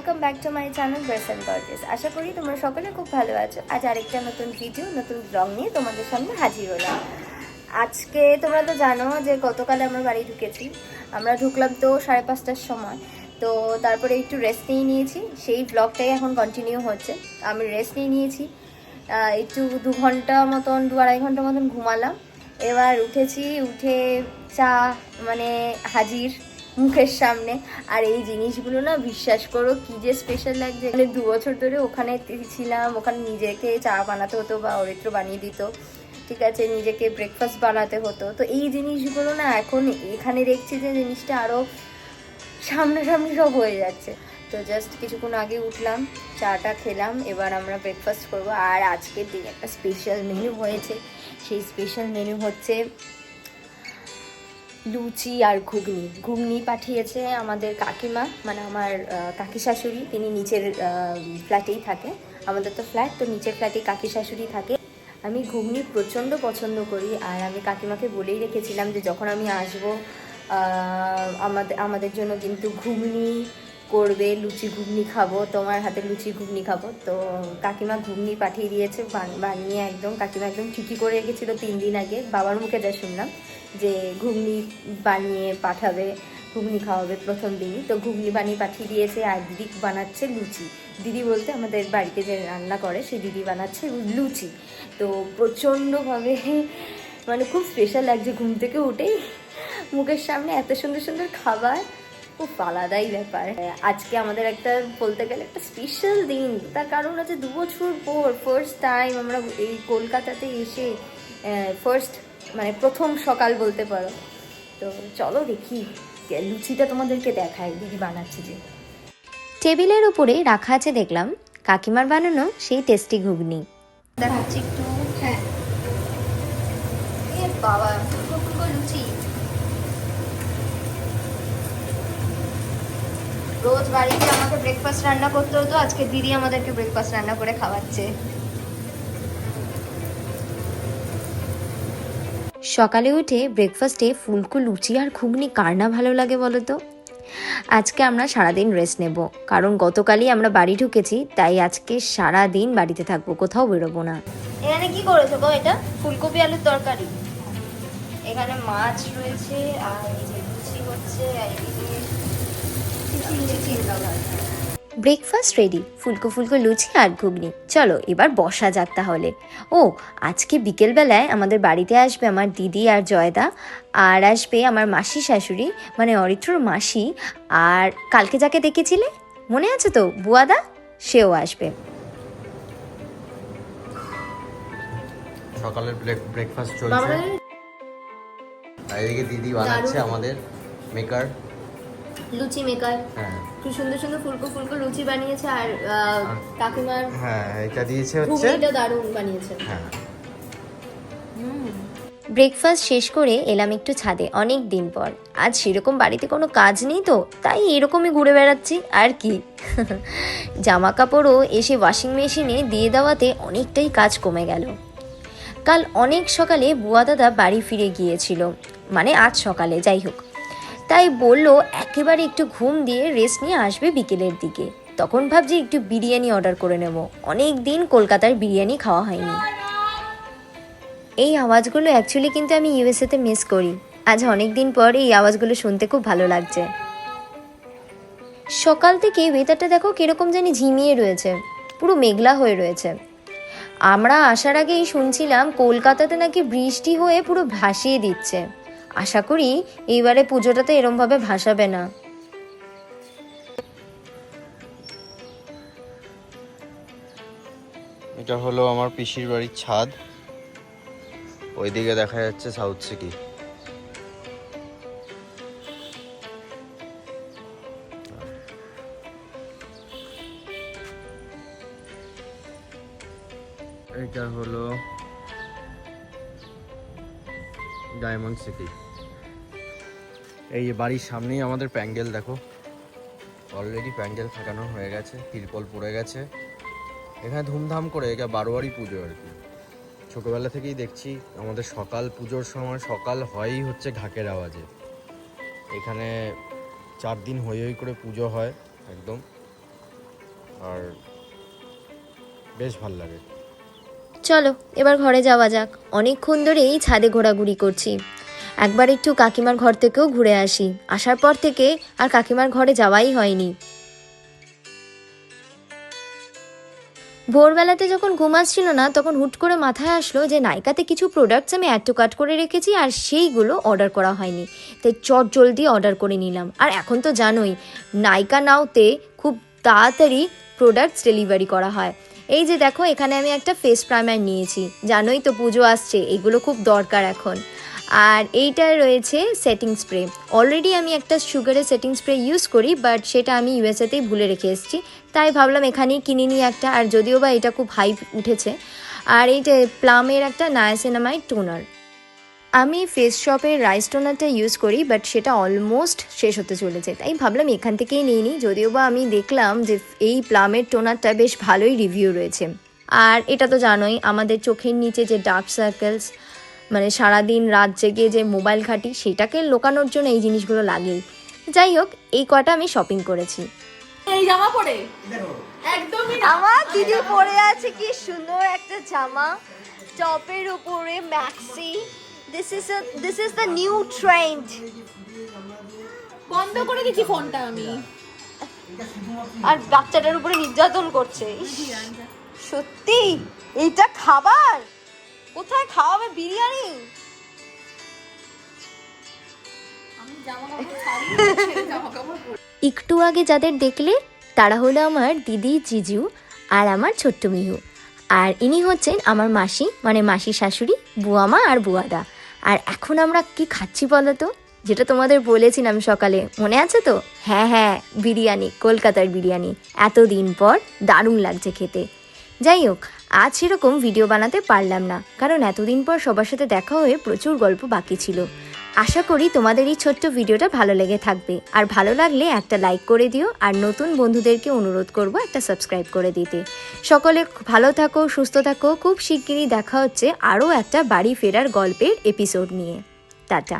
Welcome back to my channel dress and gorgeous. আশা করি তোমরা সকলে খুব ভালো আছো। আজ আরেকটা নতুন ভিডিও নতুন ব্লগ নিয়ে তোমাদের সামনে হাজির হলাম। আজকে তোমরা তো জানো যে গতকাল আমরা বাড়ি ঢুকেছি। আমরা ঢুকলাম তো 5:30টার সময়। তো তারপরে একটু রেস্ট নিয়েছি, সেই ব্লগটাই এখন কন্টিনিউ হচ্ছে। আমি রেস্ট নিয়েছি, একটু 2 ঘন্টা মতন 2-2.5 ঘন্টা মতন ঘুমালাম। এবার উঠেছি, উঠে চা মানে হাজির মুখের সামনে। আর এই জিনিসগুলো না বিশ্বাস করো কি যে স্পেশাল লাগছে। মানে 2 বছর ধরে ওখানে ছিলাম, ওখানে নিজেকে চা বানাতে হতো বা অরিত্র বানিয়ে দিত, ঠিক আছে, নিজেকে ব্রেকফাস্ট বানাতে হতো। তো এই জিনিসগুলো না এখন এখানে দেখছি যে জিনিসটা আরও সামনাসামনি সব হয়ে যাচ্ছে। তো জাস্ট কিছুক্ষণ আগে উঠলাম, চাটা খেলাম, এবার আমরা ব্রেকফাস্ট করবো। আর আজকের দিন একটা স্পেশাল মেনু হয়েছে। সেই স্পেশাল মেনু হচ্ছে লুচি আর ঘুগনি। ঘুগনি পাঠিয়েছে আমাদের কাকিমা, মানে আমার কাকি শাশুড়ি। তিনি নিচের ফ্ল্যাটেই থাকে, আমাদের তো ফ্ল্যাট, তো নিচের ফ্ল্যাটে কাকি শাশুড়ি থাকে। আমি ঘুগনি প্রচণ্ড পছন্দ করি, আর আমি কাকিমাকে বলেই রেখেছিলাম যে যখন আমি আসবো আমাদের জন্য কিন্তু ঘুগনি করবে, লুচি ঘুগনি খাবো, তোমার হাতে লুচি ঘুগনি খাবো। তো কাকিমা ঘুগনি পাঠিয়ে দিয়েছে বানিয়ে, একদম কাকিমা একদম ঠিকই করে রেখেছিল 3 দিন আগে। বাবার মুখে যা শুনলাম যে ঘুগনি বানিয়ে পাঠাবে, ঘুগনি খাওয়াবে প্রথম দিনই। তো ঘুগনি বানিয়ে পাঠিয়ে দিয়েছে, আর দিদি বানাচ্ছে লুচি। দিদি বলতে আমাদের বাড়িতে যে রান্না করে সেই দিদি বানাচ্ছে লুচি। তো প্রচণ্ডভাবে মানে খুব স্পেশাল লাগছে, ঘুম থেকে উঠেই মুখের সামনে এত সুন্দর সুন্দর খাবার, খুব আলাদাই ব্যাপার। আজকে আমাদের একটা বলতে গেলে একটা স্পেশাল দিন। তার কারণ হচ্ছে 2 বছর পর ফার্স্ট টাইম আমরা এই কলকাতাতে এসে ফার্স্ট মানে প্রথম সকাল বলতে পারো। তো চলো দেখি, লুচিটা তোমাদেরকে দেখাই দিদি বানাচ্ছে যে। টেবিলের উপরে রাখা আছে দেখলাম কাকিমার বানানো সেই টেস্টি ঘুগনি। দেখাচ্ছি একটু। হ্যাঁ, এ বাবা, ফুলকো ফুলকো লুচি। রোজ বাড়িতে আমাকে ব্রেকফাস্ট রান্না করতে হতো, আজকে দিদি আমাদেরকে ব্রেকফাস্ট রান্না করে খাওয়াচ্ছে। সকালে উঠে ব্রেকফাস্টে ফুলকো লুচি আর ঘুগনি কার না ভালো লাগে বলো তো। আজকে আমরা সারাদিন রেস্ট নেব, কারণ গতকালই আমরা বাড়ি ঢুকেছি, তাই আজকে সারাদিন বাড়িতে থাকবো, কোথাও বেরোবো না। এখানে কি করেছো গো? এটা ফুলকপি আলুর তরকারি, এখানে মাছ রয়েছে, আর এই যে লুচি হচ্ছে, আর ব্রেকফাস্ট রেডি, ফুলকো ফুলকো লুচি আর ঘুগনি। চলো এবার বসা যাক তাহলে। ও, আজকে বিকেলবেলায় আমাদের বাড়িতে আসবে আমার দিদি আর জয়দা, আর আসবে আমার মাসি শাশুড়ি মানে অরিত্রর মাসি, আর কালকে যাকে দেখেছিলে মনে আছে তো, বুয়াদা, সেও আসবে। সকালের ব্রেকফাস্ট চলছে, আর এদিকে দিদি বানাচ্ছে আমাদের মেকার লুচি মেকার। হ্যাঁ, খুব সুন্দর সুন্দর ফুলকো ফুলকো লুচি বানিয়েছে, আর কাকিমার হ্যাঁ এটা দিয়েছে হচ্ছে, ঘুগনিটা দারুণ বানিয়েছে। হ্যাঁ। ব্রেকফাস্ট শেষ করে এলাম একটু ছাদে, অনেক দিন পর। আজ সেরকম বাড়িতে কোনো কাজ নেই তো, তাই এরকমই ঘুরে বেড়াচ্ছি আর কি। জামা কাপড়ও এসে ওয়াশিং মেশিনে দিয়ে দেওয়াতে অনেকটাই কাজ কমে গেল। কাল অনেক সকালে বুয়া দাদা বাড়ি ফিরে গিয়েছিল, মানে আজ সকালে, যাই হোক, তাই বললো একেবারে একটু ঘুম দিয়ে রেস্ট নিয়ে আসবে বিকেলের দিকে। তখন ভাবছি একটু বিরিয়ানি অর্ডার করে নেব, অনেক দিন কলকাতার বিরিয়ানি খাওয়া হয়নি। এই আওয়াজগুলো অ্যাকচুয়ালি কিন্তু আমি ইউএসএতে মিস করি। আজ অনেক দিন পর এই আওয়াজগুলো শুনতে খুব ভালো লাগছে। সকাল থেকে ওয়েদারটা দেখো কিরকম জানি ঝিমিয়ে রয়েছে, পুরো মেঘলা হয়ে রয়েছে। আমরা আসার আগেই শুনছিলাম কলকাতাতে নাকি বৃষ্টি হয়ে পুরো ভাসিয়ে দিচ্ছে। আশা করি এইবারে পুজোটাতে এরমভাবে ভাসাবে না। এটা হলো আমার পিসির বাড়ির ছাদ, ওইদিকে দেখা যাচ্ছে সাউথ সিটি। এটা হলো ডায়মন্ড সিটি। এই যে বাড়ির সামনেই আমাদের প্যান্ডেল, দেখো অলরেডি প্যান্ডেল ফাটানো হয়ে গেছে, তিরপল পড়ে গেছে। এখানে ধুমধাম করে, এটা বারোয়ারি পুজো আর কি। ছোটোবেলা থেকেই দেখছি আমাদের সকাল পুজোর সময় সকাল হয়ই হচ্ছে ঢাকের আওয়াজে। এখানে 4 দিন হই হই করে পুজো হয় একদম। আর বেশ ভালো লাগে। চলো এবার ঘরে যাওয়া যাক, অনেকক্ষণ ধরে এই ছাদে ঘোরাঘুরি করছি। একবার একটু কাকিমার ঘর থেকেও ঘুরে আসি, আসার পর থেকে আর কাকিমার ঘরে যাওয়াই হয়নি। ভোরবেলাতে যখন ঘুম আসছিল না, তখন হুট করে মাথায় আসলো যে নাইকাতে কিছু প্রোডাক্টস আমি অ্যাড টু কার্ট করে রেখেছি আর সেইগুলো অর্ডার করা হয়নি, তাই চট জলদি অর্ডার করে নিলাম। আর এখন তো জানোই নাইকা নাওতে খুব তাড়াতাড়ি প্রোডাক্টস ডেলিভারি করা হয়। এই যে দেখো, এখানে আমি একটা ফেস প্রাইমার নিয়েছি, জানোই তো পুজো আসছে, এগুলো খুব দরকার এখন। আর এইটায় রয়েছে সেটিং স্প্রে। অলরেডি আমি একটা সুগারের সেটিং স্প্রে ইউজ করি, বাট সেটা আমি ইউএসএতেই ভুলে রেখে এসেছি, তাই ভাবলাম এখানেই কিনে নিই একটা। আর যদিও বা এটা খুব হাইপ উঠেছে। আর এইটা প্লামের একটা নায়াসিনামাইড টোনার। আমি ফেস শপের রাইস টোনারটা ইউজ করি, বাট সেটা অলমোস্ট শেষ হতে চলেছে, তাই ভাবলাম এখান থেকেই নিয়ে নিই। যদিও বা আমি দেখলাম যে এই প্লামের টোনারটা বেশ ভালোই রিভিউ রয়েছে। আর এটা তো জানোই, আমাদের চোখের নিচে যে ডার্ক সার্কেলস, মানে সারাদিন রাত জেগে যে মোবাইল ঘাঁটি, সেটাকে লোকানোর জন্য এই জিনিসগুলো লাগেই। যাই হোক, এই কটা আমি শপিং করেছি। এই জামা পরে একদমই না। আমার দিদি পরে আছে কি সুন্দর একটা জামা, টপের উপরে maxi. This is the new trend. বন্ধ করে দিচ্ছি ফোনটা আমি। আর বাচ্চাটার উপরে নির্যাতন করছে। ইস, সত্যি এইটা খাবার? কোথায় খাওয়াবে? বিরিয়ানি? আমি জামা কাপড় ছাড়িয়ে ছেড়ে জামা কাপড় পরে। একটু আগে যাদের দেখলে তারা হলো আমার দিদি জিজু আর আমার ছোট্ট মিহু। আর ইনি হচ্ছেন আমার মাসি, মানে মাসির শাশুড়ি, বুয়ামা আর বুয়াদা। আর এখন আমরা কি খাচ্ছি বলো তো, যেটা তোমাদের বলেছিলাম সকালে, মনে আছে তো? হ্যাঁ হ্যাঁ, বিরিয়ানি, কলকাতার বিরিয়ানি। এতদিন পর দারুণ লাগছে খেতে। যাই হোক, আজ সেরকম ভিডিও বানাতে পারলাম না, কারণ এতদিন পর সবার সাথে দেখা হয়ে প্রচুর গল্প বাকি ছিল। আশা করি তোমাদের এই ছোট্ট ভিডিওটা ভালো লেগে থাকবে। আর ভালো লাগলে একটা লাইক করে দিও, আর নতুন বন্ধুদেরকে অনুরোধ করব একটা সাবস্ক্রাইব করে দিতে। সকলে ভালো থাকো, সুস্থ থাকো। খুব শিগগিরই দেখা হচ্ছে আরও একটা বাড়ি ফেরার গল্পের এপিসোড নিয়ে। টাটা।